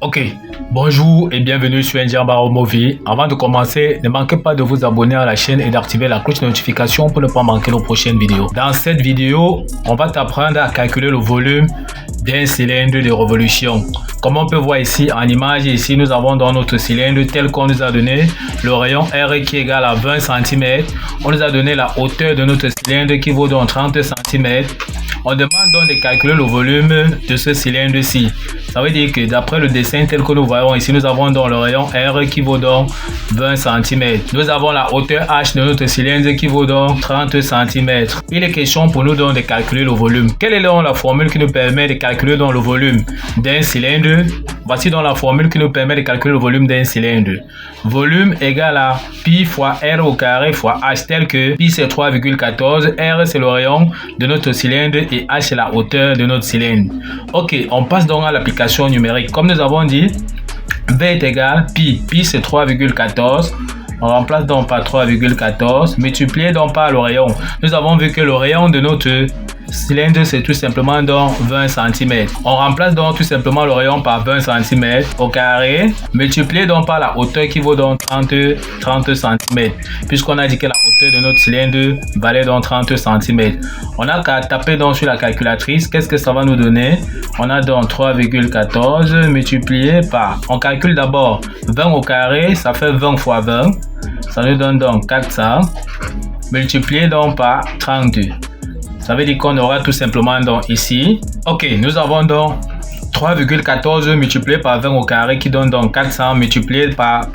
Ok, bonjour et bienvenue sur Ndiambaro Movie. Avant de commencer, ne manquez pas de vous abonner à la chaîne et d'activer la cloche de notification pour ne pas manquer nos prochaines vidéos. Dans cette vidéo, on va t'apprendre à calculer le volume d'un cylindre de révolution. Comme on peut voir ici en image, ici nous avons dans notre cylindre tel qu'on nous a donné le rayon R qui est égal à 20 cm. On nous a donné la hauteur de notre cylindre qui vaut donc 30 cm. On demande donc de calculer le volume de ce cylindre-ci. Ça veut dire que d'après le dessin tel que nous voyons ici, nous avons donc le rayon R qui vaut donc 20 cm. Nous avons la hauteur H de notre cylindre qui vaut donc 30 cm. Il est question pour nous donc de calculer le volume. Quelle est donc la formule qui nous permet de calculer donc le volume d'un cylindre? Voici donc la formule qui nous permet de calculer le volume d'un cylindre. Volume égal à pi fois R au carré fois H, tel que pi c'est 3,14, R c'est le rayon de notre cylindre et H c'est la hauteur de notre cylindre. Ok, on passe donc à l'application numérique. Comme nous avons dit, V est égal pi. Pi c'est 3,14. On remplace donc par 3,14 multiplié donc par le rayon. Nous avons vu que le rayon de notre cylindre c'est tout simplement donc 20 cm. On remplace donc tout simplement le rayon par 20 cm au carré multiplié donc par la hauteur qui vaut donc 30 cm, puisqu'on a dit que la hauteur de notre cylindre valait donc 30 cm. On a qu'à taper donc sur la calculatrice. Qu'est-ce que ça va nous donner? On a donc 3,14 multiplié par, on calcule d'abord 20 au carré, ça fait 20 fois 20, ça nous donne donc 400 multiplié donc par 32. Ça veut dire qu'on aura tout simplement donc ici. Ok, nous avons donc 3,14 multiplié par 20 au carré qui donne donc 400 multiplié par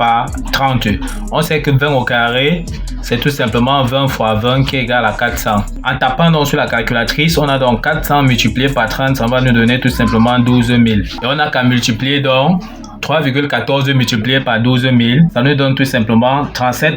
30. On sait que 20 au carré, c'est tout simplement 20 fois 20 qui est égal à 400. En tapant donc sur la calculatrice, on a donc 400 multiplié par 30, ça va nous donner tout simplement 12 000. Et on a qu'à multiplier donc 3,14 multiplié par 12 000, ça nous donne tout simplement 37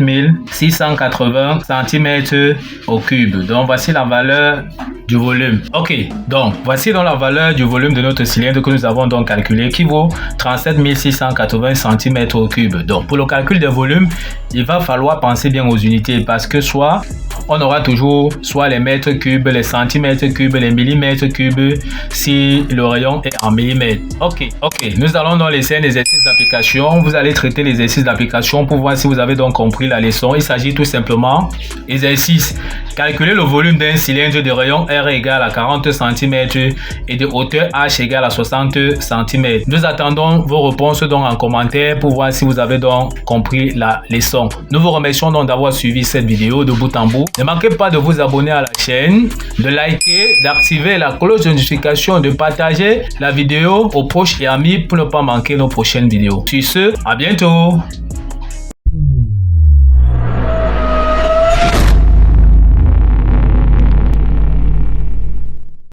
680 cm au cube. Donc voici la valeur du volume. Ok, donc voici donc la valeur du volume de notre cylindre que nous avons donc calculé qui vaut 37 680 cm au cube. Donc pour le calcul des volumes, il va falloir penser bien aux unités parce que soit on aura toujours soit les mètres cubes, les centimètres cubes, les millimètres cubes si le rayon est en millimètres. Ok, nous allons donc laisser un exercice d'application. Vous allez traiter l'exercice d'application pour voir si vous avez donc compris la leçon. Il s'agit tout simplement, exercice, calculer le volume d'un cylindre de rayon R égale à 40 cm et de hauteur H égale à 60 cm. Nous attendons vos réponses donc en commentaire pour voir si vous avez donc compris la leçon. Nous vous remercions donc d'avoir suivi cette vidéo de bout en bout. Ne manquez pas de vous abonner à la chaîne, de liker, d'activer la cloche de notification, de partager la vidéo aux proches et amis pour ne pas manquer nos prochaines vidéos. Sur ce, à bientôt.